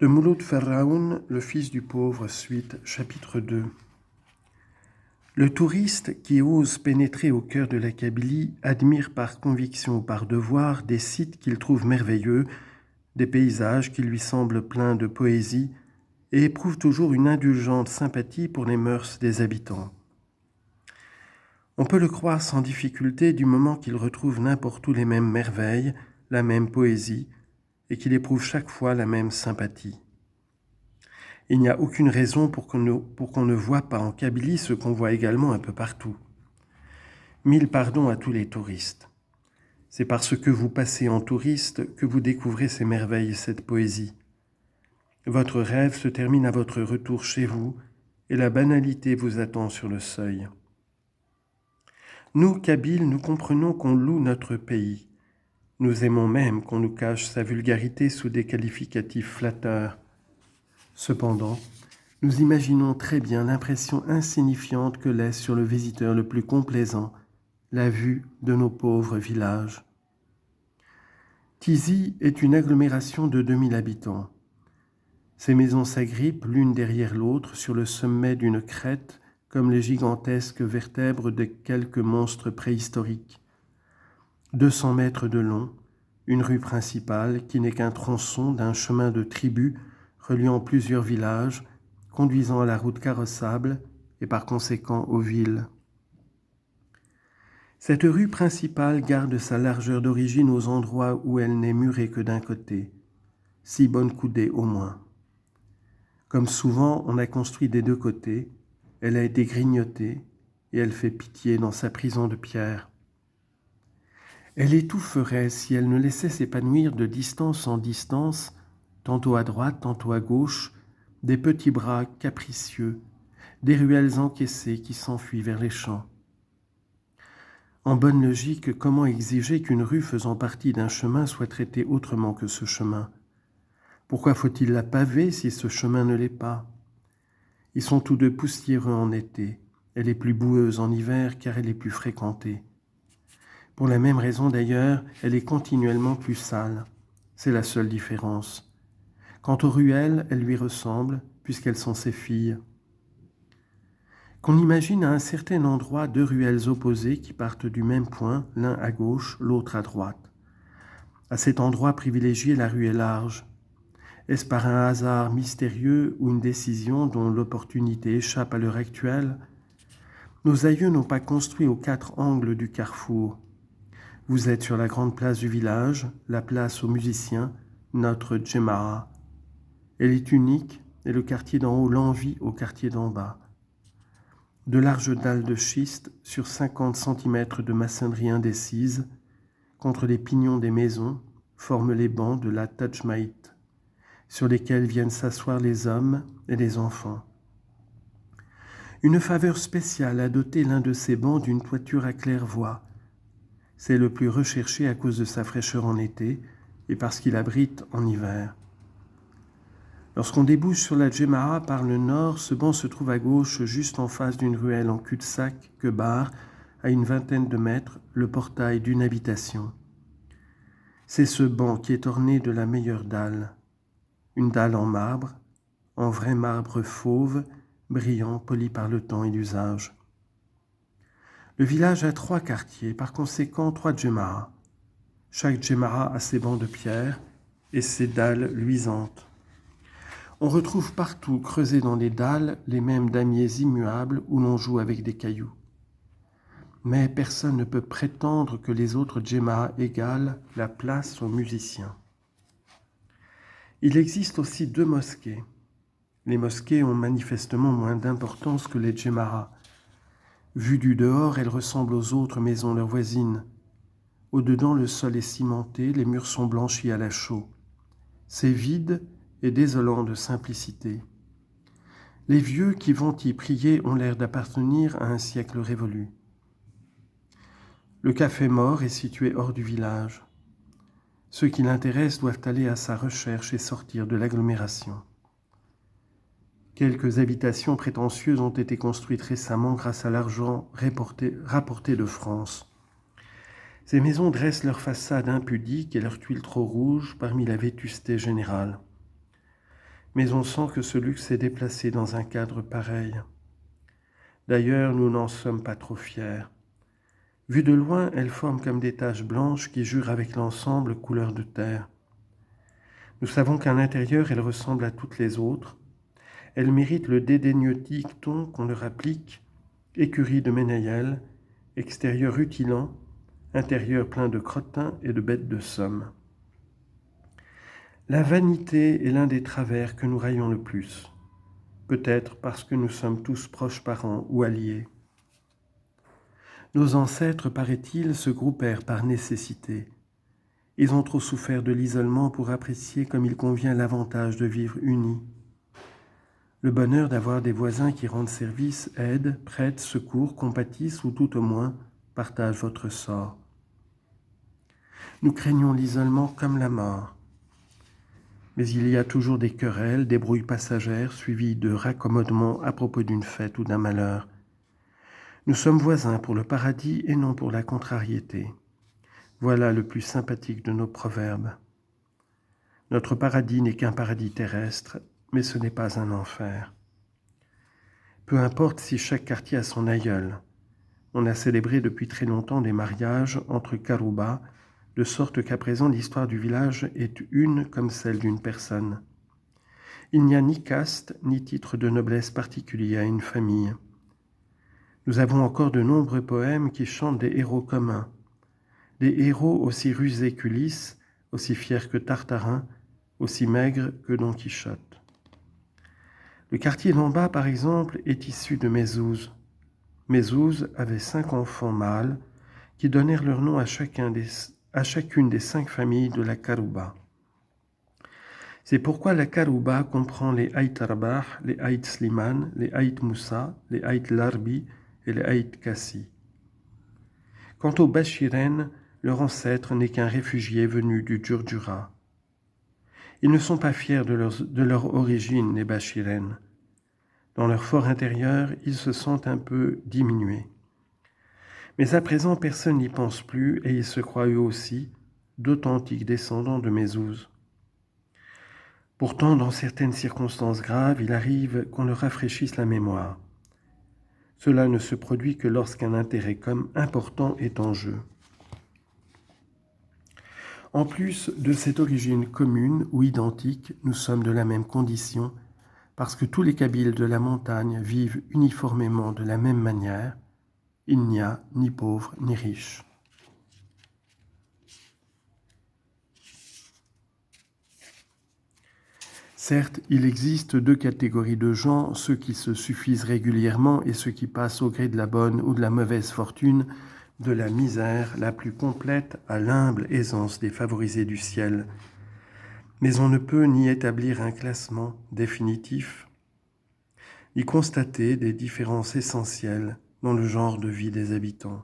De Mouloud Ferraoun, le fils du pauvre, suite, chapitre 2. Le touriste qui ose pénétrer au cœur de la Kabylie admire par conviction ou par devoir des sites qu'il trouve merveilleux, des paysages qui lui semblent pleins de poésie et éprouve toujours une indulgente sympathie pour les mœurs des habitants. On peut le croire sans difficulté du moment qu'il retrouve n'importe où les mêmes merveilles, la même poésie, et qu'il éprouve chaque fois la même sympathie. Il n'y a aucune raison pour qu'on ne voie pas en Kabylie ce qu'on voit également un peu partout. Mille pardons à tous les touristes. C'est parce que vous passez en touriste que vous découvrez ces merveilles et cette poésie. Votre rêve se termine à votre retour chez vous et la banalité vous attend sur le seuil. Nous, Kabyles, nous comprenons qu'on loue notre pays. Nous aimons même qu'on nous cache sa vulgarité sous des qualificatifs flatteurs. Cependant, nous imaginons très bien l'impression insignifiante que laisse sur le visiteur le plus complaisant la vue de nos pauvres villages. Tizi est une agglomération de 2000 habitants. Ces maisons s'agrippent l'une derrière l'autre sur le sommet d'une crête comme les gigantesques vertèbres de quelques monstres préhistoriques. 200 mètres de long, une rue principale qui n'est qu'un tronçon d'un chemin de tribu reliant plusieurs villages, conduisant à la route carrossable et par conséquent aux villes. Cette rue principale garde sa largeur d'origine aux endroits où elle n'est murée que d'un côté, 6 bonnes coudées au moins. Comme souvent on a construit des deux côtés, elle a été grignotée et elle fait pitié dans sa prison de pierre. Elle étoufferait si elle ne laissait s'épanouir de distance en distance, tantôt à droite, tantôt à gauche, des petits bras capricieux, des ruelles encaissées qui s'enfuient vers les champs. En bonne logique, comment exiger qu'une rue faisant partie d'un chemin soit traitée autrement que ce chemin ? Pourquoi faut-il la paver si ce chemin ne l'est pas ? Ils sont tous deux poussiéreux en été, elle est plus boueuse en hiver car elle est plus fréquentée. Pour la même raison d'ailleurs, elle est continuellement plus sale. C'est la seule différence. Quant aux ruelles, elles lui ressemblent, puisqu'elles sont ses filles. Qu'on imagine à un certain endroit 2 ruelles opposées qui partent du même point, l'un à gauche, l'autre à droite. À cet endroit privilégié, la rue est large. Est-ce par un hasard mystérieux ou une décision dont l'opportunité échappe à l'heure actuelle ? Nos aïeux n'ont pas construit aux 4 angles du carrefour. Vous êtes sur la grande place du village, la place aux musiciens, notre Djemara. Elle est unique et le quartier d'en haut l'envie au quartier d'en bas. De larges dalles de schiste sur 50 cm de maçonnerie indécise contre les pignons des maisons forment les bancs de la Tajmaït, sur lesquels viennent s'asseoir les hommes et les enfants. Une faveur spéciale a doté l'un de ces bancs d'une toiture à claire-voie. C'est le plus recherché à cause de sa fraîcheur en été et parce qu'il abrite en hiver. Lorsqu'on débouche sur la Djemara par le nord, ce banc se trouve à gauche, juste en face d'une ruelle en cul-de-sac que barre, à une vingtaine de mètres, le portail d'une habitation. C'est ce banc qui est orné de la meilleure dalle. Une dalle en marbre, en vrai marbre fauve, brillant, poli par le temps et l'usage. Le village a 3 quartiers, par conséquent 3 Djemara. Chaque Djemara a ses bancs de pierre et ses dalles luisantes. On retrouve partout, creusés dans les dalles, les mêmes damiers immuables où l'on joue avec des cailloux. Mais personne ne peut prétendre que les autres Djemara égalent la place aux musiciens. Il existe aussi 2 mosquées. Les mosquées ont manifestement moins d'importance que les Djemara. Vues du dehors, elles ressemblent aux autres maisons leurs voisines. Au-dedans, le sol est cimenté, les murs sont blanchis à la chaux. C'est vide et désolant de simplicité. Les vieux qui vont y prier ont l'air d'appartenir à un siècle révolu. Le café mort est situé hors du village. Ceux qui l'intéressent doivent aller à sa recherche et sortir de l'agglomération. Quelques habitations prétentieuses ont été construites récemment grâce à l'argent rapporté de France. Ces maisons dressent leur façade impudique et leurs tuiles trop rouges parmi la vétusté générale. mais on sent que ce luxe est déplacé dans un cadre pareil. D'ailleurs, nous n'en sommes pas trop fiers. Vues de loin, elles forment comme des taches blanches qui jurent avec l'ensemble couleur de terre. Nous savons qu'à l'intérieur, elles ressemblent à toutes les autres. Elles méritent le dédaigneux dicton qu'on leur applique, écurie de Ménaïel, extérieur rutilant, intérieur plein de crottins et de bêtes de somme. La vanité est l'un des travers que nous raillons le plus, peut-être parce que nous sommes tous proches parents ou alliés. Nos ancêtres, paraît-il, se groupèrent par nécessité. Ils ont trop souffert de l'isolement pour apprécier comme il convient l'avantage de vivre unis. Le bonheur d'avoir des voisins qui rendent service, aident, prêtent, secours, compatissent ou tout au moins partagent votre sort. Nous craignons l'isolement comme la mort. Mais il y a toujours des querelles, des brouilles passagères suivies de raccommodements à propos d'une fête ou d'un malheur. Nous sommes voisins pour le paradis et non pour la contrariété. Voilà le plus sympathique de nos proverbes. Notre paradis n'est qu'un paradis terrestre, mais ce n'est pas un enfer. Peu importe si chaque quartier a son aïeul. On a célébré depuis très longtemps des mariages entre Karouba, de sorte qu'à présent l'histoire du village est une comme celle d'une personne. Il n'y a ni caste, ni titre de noblesse particulier à une famille. Nous avons encore de nombreux poèmes qui chantent des héros communs, des héros aussi rusés qu'Ulysse, aussi fiers que Tartarin, aussi maigres que Don Quichotte. Le quartier d'en bas, par exemple, est issu de Mézouze. Mézouze avait 5 enfants mâles qui donnèrent leur nom à chacune des 5 familles de la Karouba. C'est pourquoi la Karouba comprend les Aït Arbah, les Aït Slimane, les Aït Moussa, les Aït Larbi et les Aït Kassi. Quant aux Bashiren, leur ancêtre n'est qu'un réfugié venu du Djurdjura. Ils ne sont pas fiers de leur origine, les Bashiren. Dans leur fort intérieur, ils se sentent un peu diminués. Mais à présent, personne n'y pense plus et ils se croient eux aussi d'authentiques descendants de Mézouze. Pourtant, dans certaines circonstances graves, il arrive qu'on leur rafraîchisse la mémoire. Cela ne se produit que lorsqu'un intérêt comme important est en jeu. En plus de cette origine commune ou identique, nous sommes de la même condition parce que tous les Kabyles de la montagne vivent uniformément de la même manière. Il n'y a ni pauvres ni riches. Certes, il existe 2 catégories de gens, ceux qui se suffisent régulièrement et ceux qui passent au gré de la bonne ou de la mauvaise fortune, de la misère la plus complète à l'humble aisance des favorisés du ciel. Mais on ne peut ni établir un classement définitif, ni constater des différences essentielles dans le genre de vie des habitants.